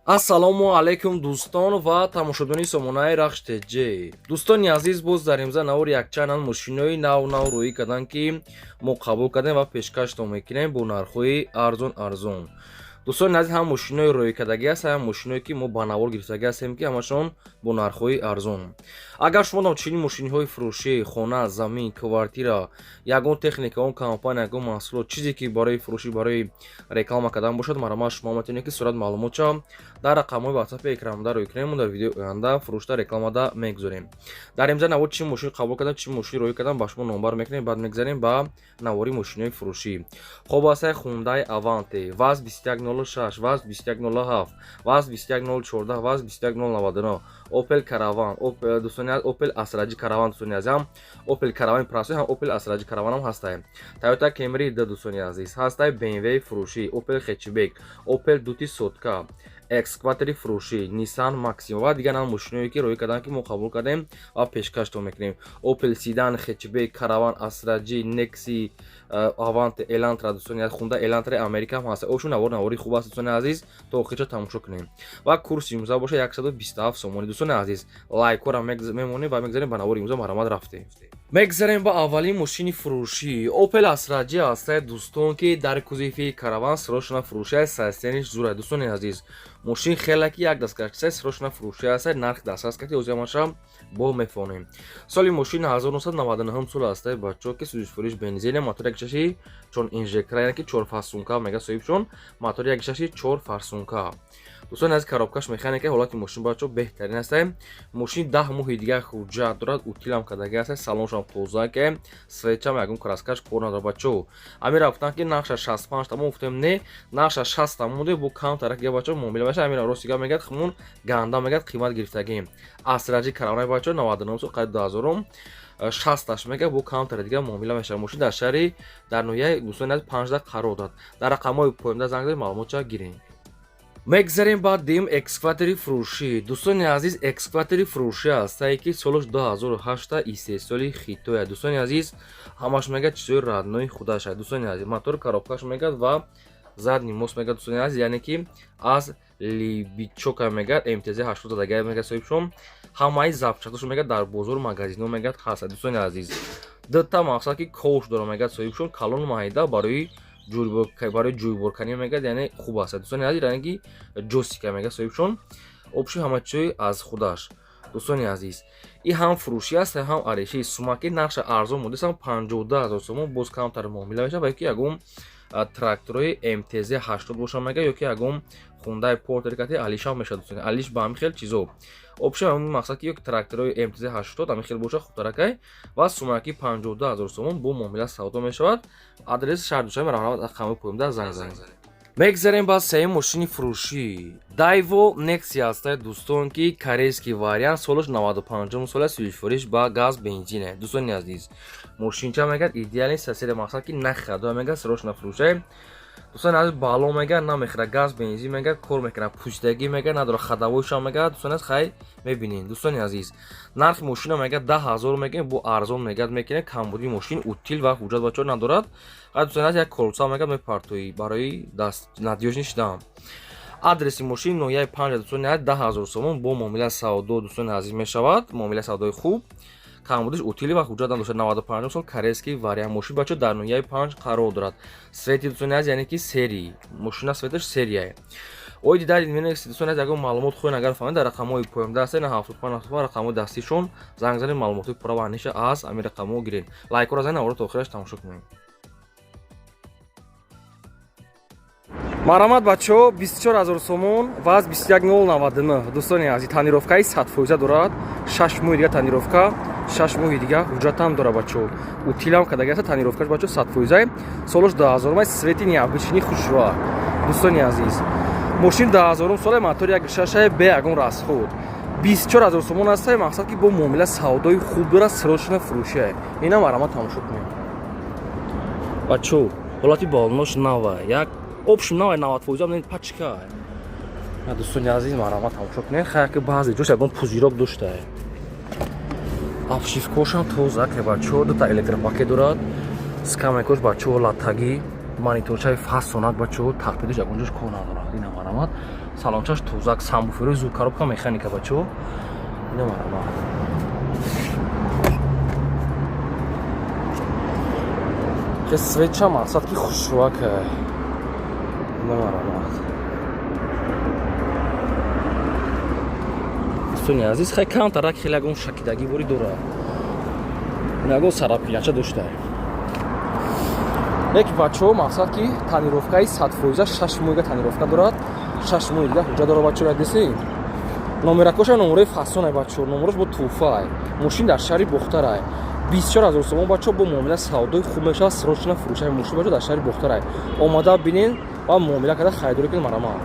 ассалому алайкум дӯстон ва тамошобинони сомонаи рахш теҷе. Дӯстони азиз, боз дар имза навор якчанд мошинои нав рӯӣ карданд, ки мо қабул кардем ва пешкаштон мекунем бо нархҳои арзон. Дӯстони азиз, ҳам мошинои рӯйкардагӣ аст, ҳам мошиное ки мо ба навор гирифтагӣ ҳастем, ки ҳамашон бо нархҳои арзон. Агар шумо дар чунин мошиниҳои фурӯшӣ, хона, замин, квартира, ягон техника, он компания, ягон маҳсулот, чизе ки барои фурӯшӣ, барои реклама кардан бошад, марҳамат шумо метавонед ки сурат маълумотша дар рақамҳои WhatsApp экранда рӯй кунем, мо дар видеои оянда фурӯшта рекламада мегузорем. Дар имза навор чӣ мошин қабул кардам, чӣ мошин рӯй кардам, ба шумо номбар мекунем, баъд мегзарем ба навори мошинои фурӯшӣ. Хобасаи Hyundai Avante, ВАЗ 2106, ВАЗ 2107, ВАЗ 2114, ВАЗ 2199, Opel Caravan, Opel Astra Caravan дӯстони азизам, Opel Caravan Pro ҳам Opel Astra Caravan ҳам ҳастаем. Toyota Camry д дӯстони азиз ҳастаи BMW фурӯшӣ, Opel Hatchback, Opel Duty Sotka, Excavator фурӯшӣ, Nissan Maxima ва дигар ҳам мошиное ки рӯй кардам, ки мо қабул кардем ва пешкаштон мекунем. Opel Sedan, Hatchback, Caravan, Astra, Nexi, Avante, Elantra дӯстони азиз, Hyundai Elantra Америка ҳам ҳаст. Обшун навори хуб аст дӯстони азиз, то охирча тамошо кунем. Ва курси имзо боша 127 сомонӣ. дӯстони азиз, лайкора мемонем ва мегзарем ба навори имзо, марҳамат рафтем. Мегзарем ба аввалин мошини фурӯшӣ. Opel Astra ҳастаи дӯстон, ки дар кузови Caravan срочно фурӯши састяниш зура. дӯстони азиз, мошин хеле ки як дастгирачаи срочно фурӯши аст, нарх дастгирача озямаша бо мефонем. Соли мошин 1999 сол астаи бачо, ки сӯзишфурӯш бензин, мотори якшаши 4 инжектора, яъне ки 4 фарсунка мега соҳибшон, мотори якшаши 4 фарсунка. дӯстони азиз, коробкаш механика ҳолати мошин бачо беҳтарин аст. Мошин 10 моҳи дига ҳуҷҷат дорад, утилам кардагӣ аст, салоншам тоза ки светчам ягон краскаш кор надорад бачо. Амир рафтан ки нақша 65 тамон гуфтем не, нақша 60 тамон де бо кам тарак га бачо муомила баша. Амир ростига мегад хмун ганда мегад қимат гирифтагӣ. Astra Caravan бачо 99 сол қайд 2000 60 мега бо кам тарак дига муомила меша. Мошин дар шаҳри дар ноҳияи дӯстони азиз 15 қарор дорад. Дар рақамҳои поимда занг занед, маълумотша гирем. Мегзарем ба дим экскаватори фурӯшӣ. дӯстони азиз, экскаватори фурӯшӣ ҳастае ки соли 2008 истеҳсоли Хитой. дӯстони азиз, ҳамаш мегад чизои раднои худаш. дӯстони азиз, мотори коробкаш мегад ва задни мост мегад. дӯстони азиз, яъне ки аз Либичока мегад, МТЗ 80 задагӣ мегад соҳибшон. ҳамаи запчасташ мегад дар бозор магазинҳо мегад ҳаст. дӯстони азиз, дата мақсад ки кош дора мегад соҳибшон, калон маҳида барои ҷӯйборканӣ мегад, яъне хуб аст. дӯстони азиз, ранги ҷосика мегад соҳибшон. обши ҳама чизои аз худаш. дӯстони азиз, ин ҳам фурӯшӣ аст, ҳам ариши сумаки нақша арзон мудесам 52 000 сомон, боз камтар муомила мешавад, ва ки ягон тракторои МТЗ 80 боша мегад, ё ки ягон Hyundai Porter кати алишам мешавад. дӯстони алиш ба ҳамин хел чизо. обши ҳамин мақсад ки ёки тракторои МТЗ 80 ҳамин хел боша хубтаракай ва сумаки 52 000 сомон бо муомила савдо мешавад. адрес шаҳр Душанбе, марҳамат рақами поимда занг занед. Мегзарем ба сеюм мошини фурӯшӣ. Daewoo Nexia ҳастаи дӯстон, ки корейский вариант, солаш 95 сол аст, сӯзишфурӯш ба газ бензине. дӯстони азиз, мошинча мегад идеални сасире, мақсад ки нахада мегад срочно фурӯшае. дӯстони азиз, бало мегад намехӯра, газ бензин мегад кор мекунад, пӯсидагӣ мегад надора, хадавойшам мегад. дӯстони азиз, хай мебинед. дӯстони азиз, нархи мошина мегад 10 000 мегӯем, бо арзон мегад мекунед. камбуди мошин утил ва ҳуҷҷат бачо надорад. дӯстони азиз, як колса мегад мепартоӣ барои даст надёжни шидаам. адреси мошин ноҳияи 5 дӯстони азиз, 10 000 сомон бо муомилаи савдо дӯстони азиз мешавад. муомилаи савдои хуб, камбудиш утили ва ҳуҷҷат надошад. 95 сол корейский вариант мошин бачо дар ноҳияи 5 қарор дорад. свети дӯстони азиз, яъне ки серии мошина светаш серияе. ои дидар дӯстони азиз, ягон маълумот хоҳед агар фаҳмед, дар рақамҳои поимда ҳастед, 75 рақамҳои дастишон занг занед, маълумоти пурра ва аниша аз амин рақамҳо гиред. лайкора занед, навора то охираш тамошо кунед. марҳамат бачаҳо, 24 000 сомон, ВАЗ 21099. дӯстони азиз, танировкаи 100% дорад. 6 моҳи дига танировка, 6 моҳи дига ҳуҷҷатам дорад бачаҳо. утилам кардагӣ аст, танировкаш бачаҳо 100%. солаш 2000 свети необычни хушрӯа. дӯстони азиз, мошин 2000 сола, мотори 1.6 бе ягон расход. 24 000 сомон аст, мақсад ки бо муомила савдои хуб дорад, срочно фурӯшае. ина марҳамат тамошо кунед. бачаҳо, ҳолати балонош нава, як обшим навай 90% не пачка. дӯстони азиз, марҳамат тамошо кунед. хай ки баъзе ҷош ягон пузирок доштае. обшивкошам тоза ки бачаҳо, дута электропакет дорад. скамейкош бачаҳо латтагӣ, мониторчаи фастсонак бачаҳо, тақпидош ягон ҷош кор надорад. ина марҳамат. салончаш тузак, самбуферои зуд, коробка механика бачо. Ина марамад. Ке свеча мақсад ки хушрӯака. Ина марамад. Дӯстони азиз, хай камтарак хеле ягон шакидагӣ бори дора. Ягон сарапинача дошта. Як бачо мақсад ки танировкаи 100% 6 моҳига танировка дорад. 6 моҳи дига ҳуҷҷат дорад бачо десин. Номеракоша номераи фасонай бачо, номераш бо туҳфаай. Мошин дар шаҳри Бухтарай. 24000 сомон бачо бо муомила савдои хуб мешавад, срочна фурӯшаи мошин бачо дар шаҳри Бухтарай. Омада бинен ва муомила карда харидорӣ кунед марамад.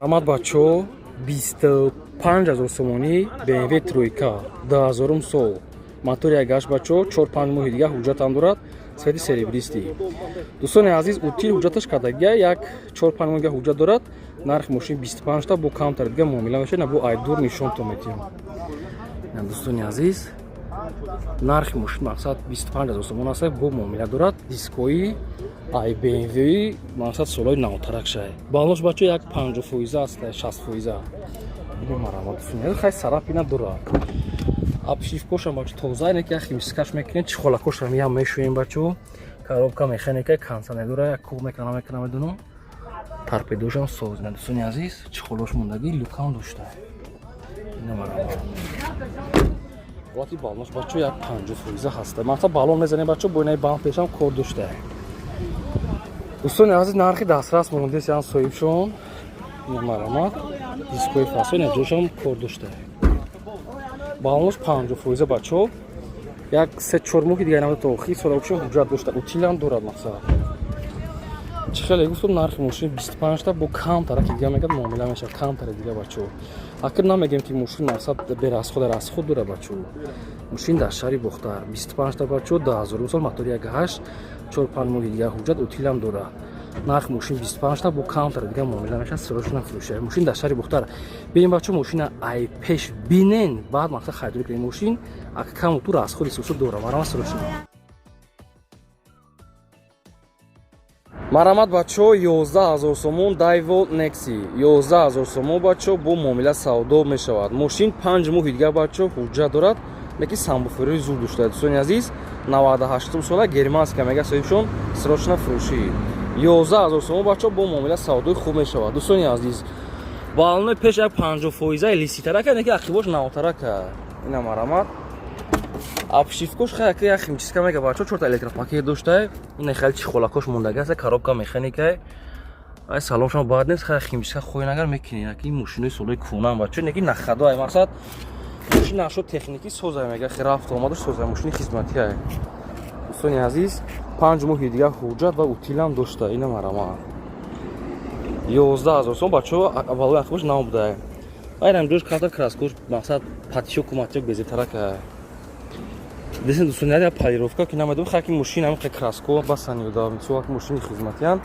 Марамад бачо 25000 сомонӣ BMW тройка 2000 сол. Мотори гаш бачо 4-5 моҳи дига ҳуҷҷатам дорад, цвети серебристӣ. Дӯстони азиз, утил ҳуҷҷаташ кардагия як 4-5 моҳига ҳуҷҷат дорад. Нархи мошин 25 та бо камтар дига муомила мешавад, на бо айдур нишонтон метиҳам. Дӯстони азиз, нархи мошин мақсад 25000 сомон аст, бо муомила дорад. Дискои ай BMW мақсад солои навтарак шай. Балош бачо як 50% аст, 60%. Ин марамад дӯстони азиз, хай сарапи надорад. Обшивкошам бачо тоза, неки химчискаш мекунем, чихолакошам ям мешӯем бачо. Коробка механика, консонедора як кӯ мекунам медунам. Торпедошам соз. Дӯстони азиз, чихолош мондагӣ, люкам дошта. Ин марамад. Вақти балош бачо як 50% ҳаста. Мақсад балон мезанем бачо, бо инаи бампешам кор дошта. Дӯстони азиз, нархи дастрас мондест ян соҳибшон. Ин марамад. Дискои фасон ҷошам кор дошта. Балонш 50% бачо. Як 3-4 моҳи дига намода то охир сола ошон ҳуҷҷат дошта. Утилам дорад мақсад. Чӣ хеле гуфтам нархи мошин 25 та бо камтараки дига мегӯяд муомила мешавад, камтаре дига бачо. Акр намегем ки мошин мақсад берасход дора бачо. Мошин дар шаҳри Бухтар 25 та бачо 2000 сол, мотори 1.8, 4-5 моҳи дига ҳуҷҷат, утилам дорад. Нархи мошин 25 та бо камтаре дига муомила мешавад, срочна фурӯшаи мошин дар шаҳри Бухтар. Бирем бачо мошина ай пеш бинен, баъд мақсад харидорӣ кунем мошин, ак каму ту расходи сусуд дора. Марама срочна. Марамад бачо 11000 сомон Daiwalt Nexi 11000 сомон бачо бо муомила савдо мешавад. Мошин 5 моҳи дига бачо ҳуҷҷат дорад, леки самбуферои зуд дошта. Дӯстони азиз, 98 сола германска мега соҳибшон, срочна фурӯшӣ. 11000 сомон бачо бо муомила савдои хуб мешавад. Дӯстони азиз, балони пеш як 50% лиситарака, неки ақибош навтарака. Ина марамад. Обшивкош хай як химчиска мега бачо, 4 та электропакет дошта. Ин хеле чихолакош мондага аст, коробка механика. Ай салоншам баъд нест, хай химчиска хоинагар мекунин. Ки мошинои солои кӯнан бачо, неки нахадоай мақсад мошин ашо техники созай мега, хай рафт омадаш созай, мошини хизматиай. Дӯстони азиз, 5 моҳи дига ҳуҷҷат ва утилам дошта. Ина марамад. 11000 сом бачо, аввалои ақибош набуда. Айрам ҷош ката краскош мақсад патиёк матиёк безетарака. Десен дӯстони азиз, полировка ки намедум, хай ки мошин ҳам хай краско басан ёда, мисол ки мошини хизматиан.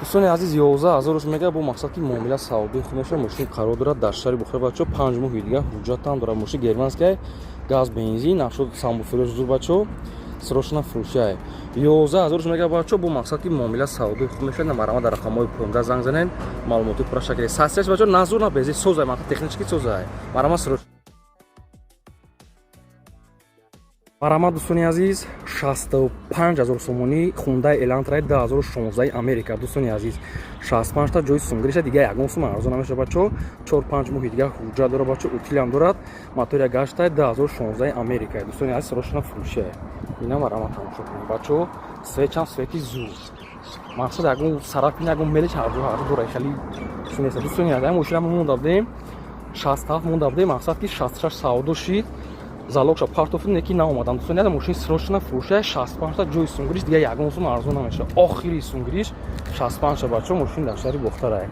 Дӯстони азиз, 11000 мега бо мақсад ки муомила савдои хуб мешавад, мошин қарор дорад дар шаҳри Бухтар бачо, 5 моҳи дига ҳуҷҷатам дорад. Мошин германская, газ бензин, нашуд самбуферош зуд бачо, срочна фурӯшаи. 11000 мега бачо бо мақсад ки муомила савдои хуб мешавад. Намарама дар рақамҳои 15 занг занен, маълумоти пурра шакли. Сасияш бачо назур набези, созай, мақсад технически созай. Марама срочна. Марамад дӯстони азиз, 65000 сомонӣ Hyundai Elantra 2016 Америка. Дӯстони азиз, 65 та ҷои сунгириша дига ягон сум арзон намешавад бачо. 4-5 моҳи дига ҳуҷҷат дорад бачо, утилам дорад. Мотори гашта 2016 Америка. Дӯстони азиз, срочна фурӯша. Ина марамад тамошо кунед бачо, свечам свети зуд. Мақсад ягон сарапи ягон мелич ҳарҷо дора, хеле сунеса. Дӯстони азиз, мошина монда будем 67 монда будем, мақсад ки 66 савдо шид. Залогша партофи неки наомадам. Дӯстони азиз, мошин срочна фурӯша, 65 та ҷои сунгириш дига ягон сум арзон намешавад. Охири сунгириш 65 та бачо, мошин дар шаҳри Бухтарай.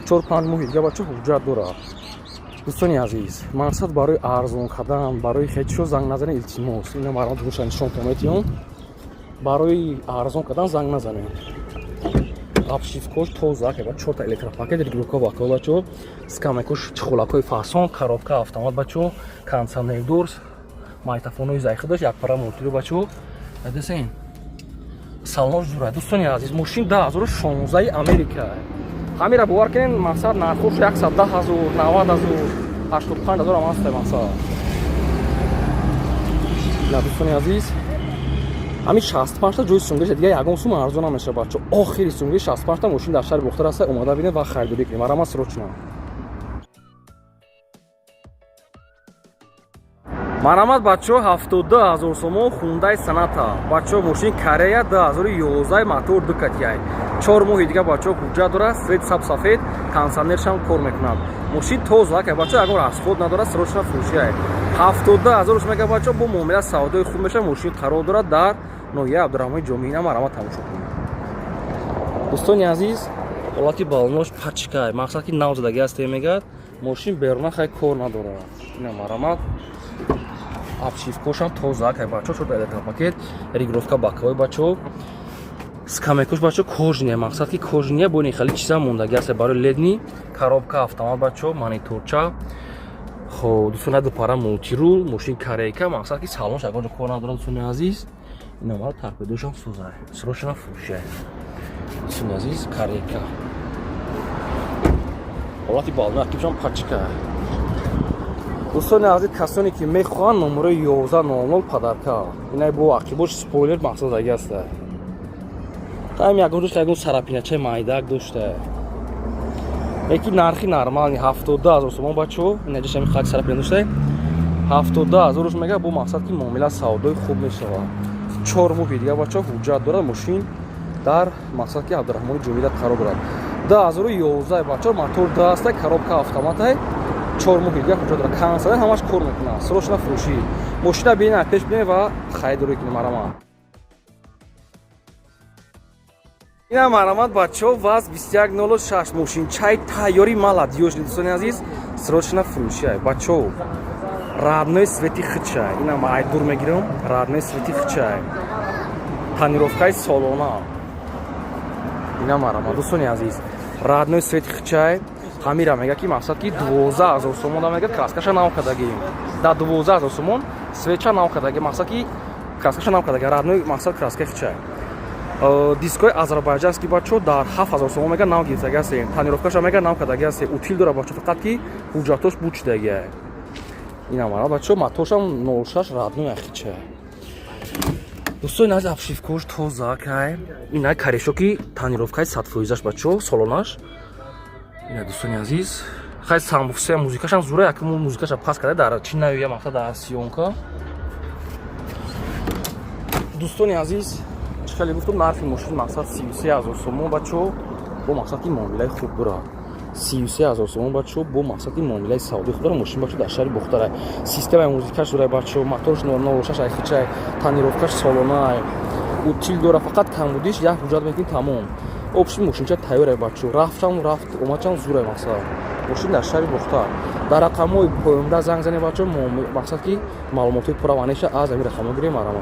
4-5 моҳи дига бачо ҳуҷҷат дорад. Дӯстони азиз, мақсад барои арзон кардан, барои ҳечо занг назанед, илтимос. Ина марамад дӯша нишонтон метиҳам. Барои арзон кардан занг назанед. Обшивкош тоза, ки ба 4 та электропакет, регулировка вакол бачо, скамекош чихолакои фасон, коробка автомат бачо, кондиционер, майтафонои заихи дошт, як пара монтиро бачо. Десен. салонош зура. Дӯстони азиз, мошин 2016 Америка. Ҳамира бовар кунед, мақсад нархош 110,000, 90,000, 85,000 ам аст мақсад. На дӯстони азиз, ҳамин 65 та ҷои сумгаш дига ягон сум арзон намешавад бачо. Охири сумгаи 65 та мошин дар шаҳри Бухтар аст. Омода бинед ва харидорӣ кунед. Марама срочно. Марамат бачо 72,000 сомон Hyundai Sonata. Бачо мошин Корея 2011 мотор Ducati. 4 моҳи дига бачо ҳуҷҷат дорад, свет сабсафед, кондитсионерш ҳам кор мекунад. Мошин тоза ка бачо ягон расход надорад, срочно фурӯши. 72,000 мега бачо бо муомила савдои хуб меша. Мошин қарор дорад дар ноҳияи Абдурахмони Ҷомеӣ. Марамат тамошо кунед. Дӯстони азиз, ҳолати балонош пачкай. Мақсад ки нав задаги аст мегад. Мошин беруна хай кор надорад. Ина марамат обшивкошам тоза кай бачо шуд электропакет, регулировка боковой бачо. Скамейкош бачо кожния. Мақсад ки кожния бо нехали чиза мондаги аст барои ледни. Коробка автомат бачо, мониторча. Хо, дӯстона дупара мултирул, мошин Корейка. Мақсад ки салонш ягон ҷо кор надорад дӯстони азиз. Ина мара торпедошам соза. Срочно фурӯши. Дӯстони азиз, Корейка. ҳолати балони актившам пачка. Дӯстони азиз, касоне ки мехоҳанд номерои 1100 падарка. Ина бо ақибош спойлер мақсад заги аст. Таим ягон ҷош ягон сарапиначаи майдак дошта. Яки нархи нормални 72,000 сомон бачо. Ина ҷош ҳамин хати сарапина дошта. 72,000 мега бо мақсад ки муомила савдои хуб мешавад. 4 моҳи дига бачо ҳуҷҷат дорад. Мошин дар мақсад ки Абдурахмони Ҷомеӣ қарор дорад. 2011 бачо мотор даста, коробка автоматай. 4 моҳи дига ҳуҷҷат дорад. Кондитсионер ҳамаш кор мекунад. Срочно фурӯши. Мошина бинед, пеш бинед ва харидорӣ кунед. Марама. Ина марамат бачо ВАЗ 2106 мошинчаи тайёри маладёж. Дӯстони азиз, срочно фурӯши. Бачо родной свети хича. Ина май дур мегирам. Родной свети хича. Тонировкаи солона. Ина марамат дӯстони азиз, родной свети хича. Ҳамира мега ки мақсад ки 12,000 сомон да мега краскаша нав кадаги. Да 12,000 сомон свеча нав кадаги. Мақсад ки краскаша нав кадаги. Родной мақсад краска хича. Дискои азербайҷанский бачо дар 7,000 сомон мега нав гирифтаги аст. Тонировкаша мега нав кадаги аст. Утил дора бачо, фақат ки ҳуҷҷатош буҷдаги. Ина мара бачо моторшам 06 родной ахича. Дӯстони азиз, обшивкош тоза кай. Ина карешоки тонировкаи 100% бачо, солонаш. Ина дӯстони азиз, хай самбуфсия музикашам зура, якм музикаша пас карда дар чинавия мақсад дар сиёнка. Дӯстони азиз, чикали гуфтам нархи мошин мақсад 33,000 сомон бачо бо мақсад ки муомилаи хуб дорад. 33,000 сомон бачо бо мақсад ки муомилаи савдои хуб дорад. Мошин бачо дар шаҳри Бухтар. Системаи музикаш зура бачо, моторш 06 айхича, тонировкаш солона, утил дора, фақат камбудиш як ҳуҷҷат мекунӣ тамом. Обши мошинча тайёре бачо. Рафтам, омадчам зура мақсад. Мошин дар шаҳри Бухтар. Дар рақамҳои поёмда занг занед бачо, мақсад ки маълумотои пурра ванеша аз ҳамин рақамҳо гирем марама.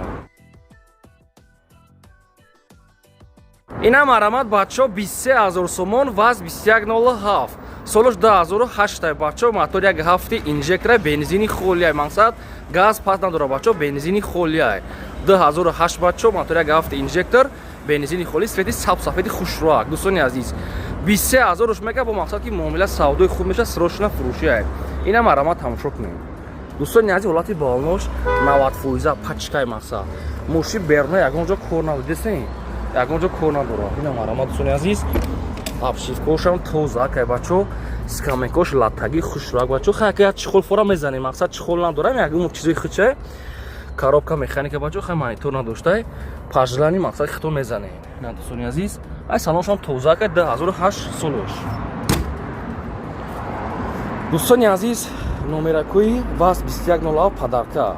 Ина марамат бачо 23,000 сомон ВАЗ 2107. Солош 2008 бачо, мотор як ҳафти инжектора бензини холия. Мақсад газ пас надора бачо, бензини холия. 2008 бачо, мотор як ҳафти инжектор бензини холи, свети сабсафеди хушроак. Дӯстони азиз, 23,000 мега бо мақсад ки муомила савдои хуб меша, срочно фурӯши. Ина марамат тамошо кунед. Дӯстони азиз, ҳолати балонош 90% пачкай мақсад. Мошин беруна ягон ҷо кор надорад. Десен ягон ҷо кор надорад. Ина марамат дӯстони азиз, обшивкошам тоза кай бачо, скамейкош латтаги хушроак бачо. Хай чихол фора мезанем, мақсад чихол надорам, ягон чизои хича. Коробка механика бачо, хай монитор надоштай. Пажлани мақсад хито мезанем. Ина дӯстони азиз, ай салоншам тоза кай 2008 солош. Дӯстони азиз, номеракои ВАЗ 2107 падарка.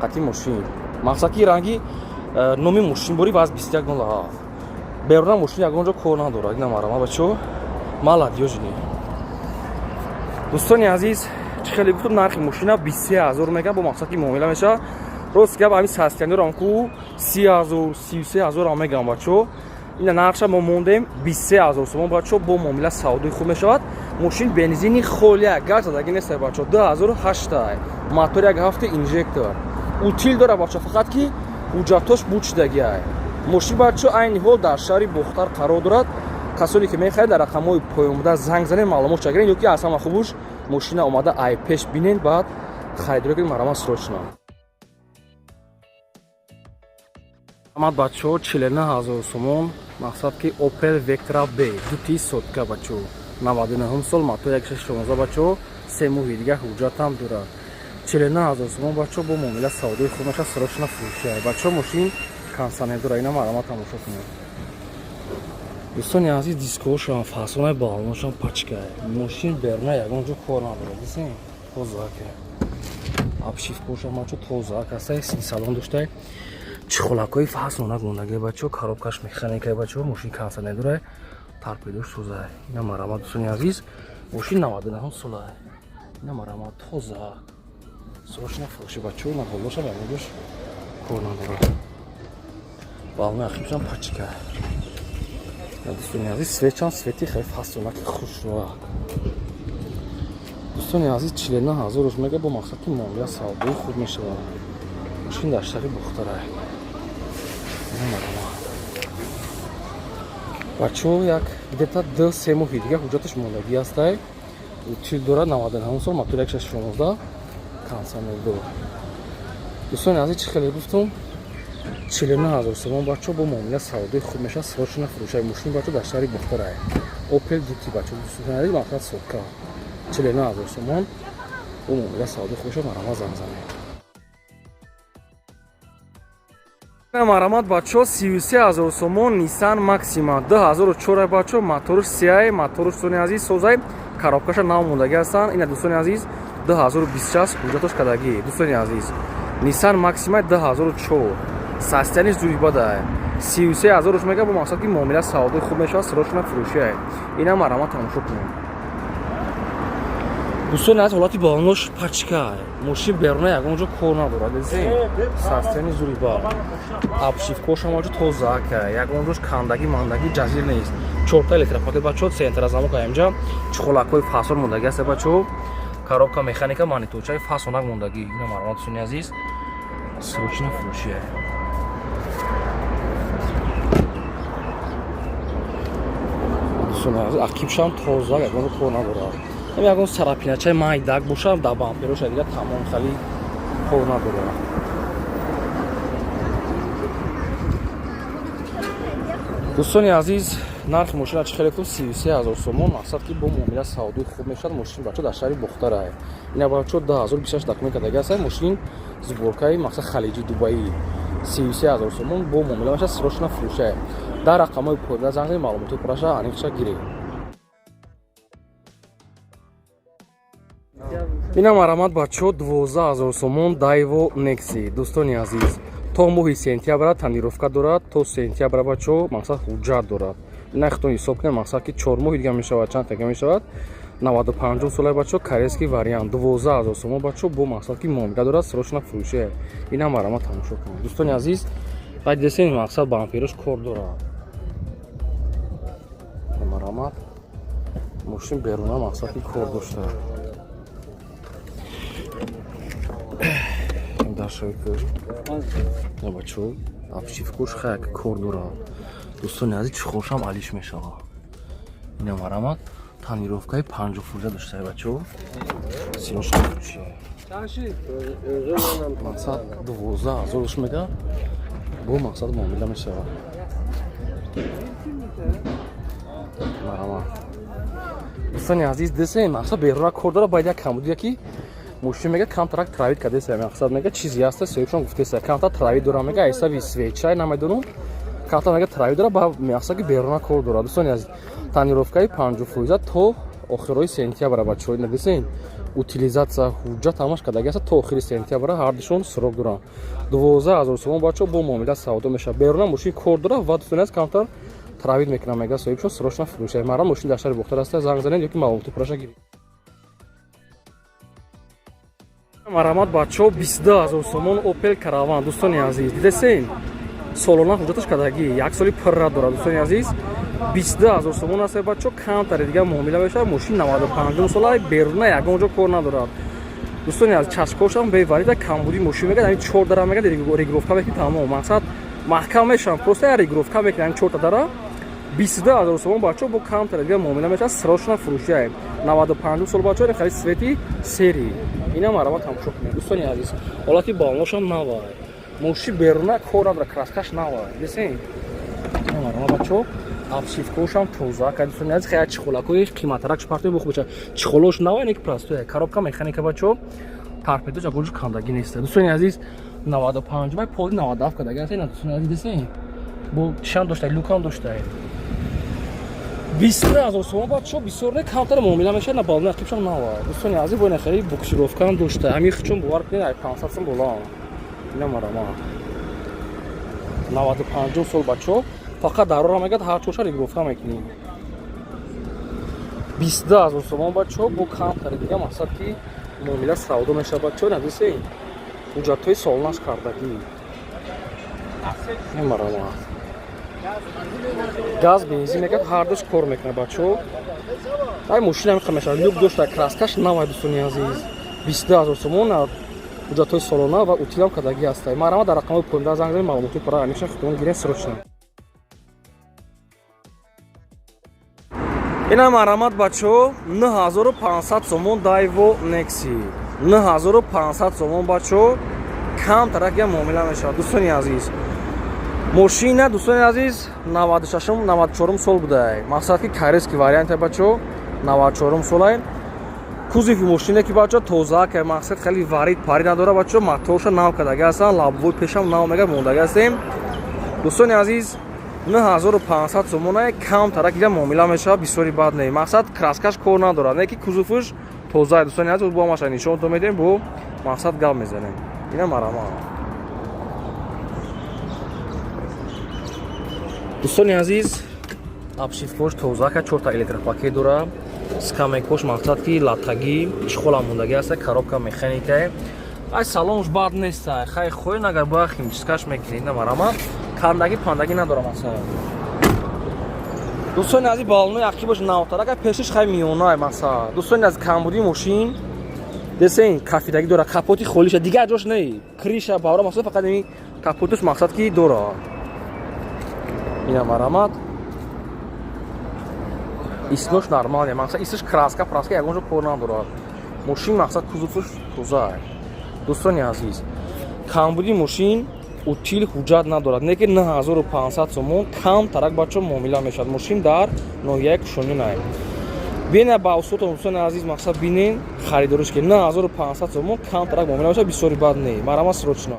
Қати мошин. Мақсад ки ранги номи мошинбори ВАЗ 2107. Беруна мошин ягон ҷо кор надорад. Ина марама бачо, маладёжни. Дӯстони азиз, чӣ хеле гуфтам нархи мошина 23,000 мега бо мақсад ки муомила меша. Рост гап ҳамин сасканерам ку 30,000, 33,000 мегам бачо. Ина нархша мо мондем 23,000 сомон бачо бо муомила савдои хуб мешавад. Мошин бензини холия, газ задаги нест бачо. 2008 мотор як ҳафти инжектор. Утил дора бачо, фақат ки ҳуҷҷатош буҷдаги. мошин бачо айни ҳол дар шаҳри бухтар қарор дорад. касоне ки мехоҳед дар рақамҳои поёмда занг занед маълумот чакиред ё ки аз ҳама хубуш мошина омада ай пеш бинед баъд харидорӣ кунед марҳамат срочно. марҳамат бачаҳо 49000 сомон мақсад ки Opel Vectra B дути сотка бачаҳо 99 сол мато 1616 бачаҳо се моҳи дига ҳуҷҷатам дорад. 49000 сомон бачаҳо бо муомила савдои худ меша срочно фурӯшида. бачаҳо мошин кансане дора ина марҳамат тамошо кунед. дӯстони азиз дискҳошам фасонаи балоношам пачкае. мошин берна ягон ҷо кор надорад. дисен тозааке. абшифкошам бачаҳо тозаак астае син салон доштае. чихолакҳои фасонак мондаги бачаҳо коробкаш механикаи бачаҳо мошин кансане дорае. тарпедош созае. ина марҳамат дӯстони азиз мошин 99 солае. ина марҳамат тозаак. срочно фурӯши бачаҳо ина ҳолошам ягон ҷош кор надорад. балони ахиршам пачкае. дӯстони азиз светчам свети хеле фасонаки хушроак. дӯстони азиз 49000 рош мега бо мақсад ки муомила савдои худ мешавад. мошин дар шаҳри бухтарае. ина марҳамат бачаҳо як где-то 2-3 моҳи дига ҳуҷҷаташ мондагӣ астае. утил дорад 99 сол мотори 1616 кансанедор. дӯстони азиз чӣ хеле гуфтум 49000 сомон бачаҳо бо муомила савдои худ меша срочно фурӯшай. мошин бачаҳо дар шаҳри бухтарае. Opel дути бачаҳо дӯстони азиз мақсад сотка 49000 сомон бо муомила савдои худ меша марҳамат занг занед. марҳамат бачаҳо 33000 сомон Nissan Maxima 2004 бачаҳо моториш сиай моториш дӯстони азиз созай коробкаша нав мондаги ҳастанд. ина дӯстони азиз 2026 ҳуҷҷатош кардагӣ. дӯстони азиз Nissan Maxima 2004 састяниш зури бадае 33000 рош мега бо мақсад ки муомила савдои худ мешавад срочно фурӯшиае. ина марҳамат тамошо кунед. дӯстони азиз ҳолати балонош пачкае. мошин беруна ягон ҷо кор надорад. састяни зури ба абшифкошам аҷо тозаакае. ягон ҷош кандаги мандаги ҷазир нест. 4 электропакет бачаҳо центра замок аимҷа чихолакҳои фасон мондаги аст бачаҳо. коробка механика маниточаи фасонак мондаги. ина марҳамат дӯстони азиз срочно фурӯшиае. дӯстони азиз акибшам тозаак ягон ҷо кор надорад. ягон сарапиначаи майдак бошад дар бампероша дига тамом хали кор надорад. дӯстони азиз нархи мошина чӣ хеле гуфтум 33000 сомон мақсад ки бо муомила савдои худ мешавад. мошин бачаҳо дар шаҳри бухтарае. ина бачаҳо 2026 документ кардагӣ астае. мошин сборкаи мақсад халиҷи дубаӣ 33000 сомон бо муомила мешавад срочно фурӯшае. дар рақамҳои пода занг занед маълумоти пураша аниқша гиред. ина марҳамат бачаҳо 12000 сомон Daewoo Nexi. дӯстони азиз то моҳи сентябр танировка дорад. то сентябр бачаҳо мақсад ҳуҷҷат дорад. ина ихтон ҳисоб кунед мақсад ки 4 моҳи дига мешавад чанд тага мешавад 95 солаи бачаҳо корейский вариант 12000 сомон бачаҳо бо мақсад ки муомила дорад срочно фурӯшиае. ина марҳамат тамошо кунед. дӯстони азиз қайддесен мақсад бамперош кор дорад. марҳамат мошин беруна мақсад ки кор дошта. бачаҳо абшифкош хаяк кор дорад. дӯстони азиз чихошам алиш мешавад. ина марҳамат танировкаи 50 фурӯҷа доштае бачаҳо сиёшо фурӯшиае. мақсад 12000 рош мега бо мақсад муомила мешавад. марҳамат дӯстони азиз десен мақсад беруна кор дорад байд як камбудия ки мошин мега камтарак травид кардеса мақсад мега чизе аста соҳибшон гуфтеса камтар травид дора мега айсави свечай намедонам камтар мега травид дора ба мақсад ки беруна кор дора. дӯстони азиз танировкаи 50 фурӯҷа то охирои сентябр бачаҳо ина десен утилизатсия ҳуҷҷат ҳамаш кардаги аст то охири сентябр ҳардушон срок доранд. 12000 сомон бачаҳо бо муомила савдо мешавад. беруна мошин кор дора ва дӯстони азиз камтар травид мекунам мега соҳибшон срочно фурӯшиад. марҳам мошин дар шаҳри бухтар аст занг занед ёки маълумоти пураша гиред. марҳамат бачаҳо 22000 сомон Opel Caravan. дӯстони азиз дидесен солона ҳуҷҷаташ кардагӣ 1 соли пурра дорад. дӯстони азиз 22000 сомон аст бачаҳо камтаре дига муомила мешавад. мошин 95 сола беруна ягон ҷо кор надорад. дӯстони азиз чашкошам беварида камбуди мошин мега ин 4 дара мега регулировка мекунад тамом мақсад маҳкам мешавам, просто я регировка мекунам 4 та дара 22000 сомон бачо бо камтара дига муомила мешавад. срочно фурӯшиаем 95 сол бачо хариди свети сери ина марава тамошо кунем. дӯстони азиз, ҳолати балношам навай, моши беруна кор надора, краскаш навай, десен ина марава бачо обшивкошам тоза кад. дӯстони азиз, хая чихолакои қиматаракш партои буху бача, чихолош навай, неки простоя коробка механика бачо тарпедоч агулш кандаги неста. дӯстони азиз, 95 бай поли 97 кадаги аст. ина дӯстони азиз, десен бо чишам доштай, лукам доштай 20000 сомон бачо бисёр не камтар муомила мешавад. на бални ақибшам навай. дӯстони азиз, бо ина хариди буксировкаам доштай, ҳамин хичон бовар кунед, ай 500 сом болам ина марама 95 сол бачо фақат дарора мегад ҳар чоша регировка мекунем. 20000 сомон бачо бо камтар дига мақсад ки муомила савдо мешавад бачо. надисе ҳуҷҷатҳои солнаш кардагӣ ин марама газ бензин мекард, ҳар дош кор мекунад бачо. ай мошина меқа мешавад, люк дошта, краскаш навай. дӯстони азиз, 20000 сомон ҳуҷҷатҳои солона ва утилам кадаги ҳастай. марама дар рақамҳои поинда занг занед, маълумоти пара амишан хитмон гирен срочно. ина марамат бачо 9500 сомон дайво некси 9500 сомон бачо камтарак я муомила мешавад. дӯстони азиз, мошина дӯстони азиз 96-94 сол будае, мақсад ки корейский варианте бачо 94 солае. кузови мошина ки бачо тоза ка, мақсад хеле варид пари надора бачо, матоша нав кадаги ҳастанд, лабвои пешам нав мегар мондаги ҳастем. дӯстони азиз, 9500 сомона камтарак я муомила мешавад, бисёри бад не, мақсад краскаш кор надорад, не ки кузовиш тоза. дӯстони азиз, бо машина нишонто медем, бо мақсад гап мезанем. ина марама дӯстони азиз, обшивкош тоза ка 4 та электропакет дора, скамейкош мақсад ки латтагӣ чихола мондагӣ аст, коробка механика. ай салонш бад нест, хай хоин агар бояд химчискаш мекунед. ина марама кандагӣ пандагӣ надорам асlan. дӯстони азиз, балонои ақибош навтарак, ай пешиш хай миёна масалан. дӯстони азиз, камбуди мошин десен кафидагӣ дора, капоти холиша дига ҷош не, криша бавра мақсад фақат ин капотиш мақсад ки дора. ина марамат иснош нормале, мақсад исиш краска праска ягонҷо кор надорад. мошин мақсад кузовиш тоза. дӯстони азиз, камбуди мошин утил ҳуҷҷат надорад, не ки 9500 сомон камтарак бачо муомила мешавад. мошин дар ноҳияи кушонинай бина ба усотон. дӯстони азиз, мақсад бинен харидориш ки 9500 сомон камтарак муомила мешавад, бисёри бад не. марама срочно.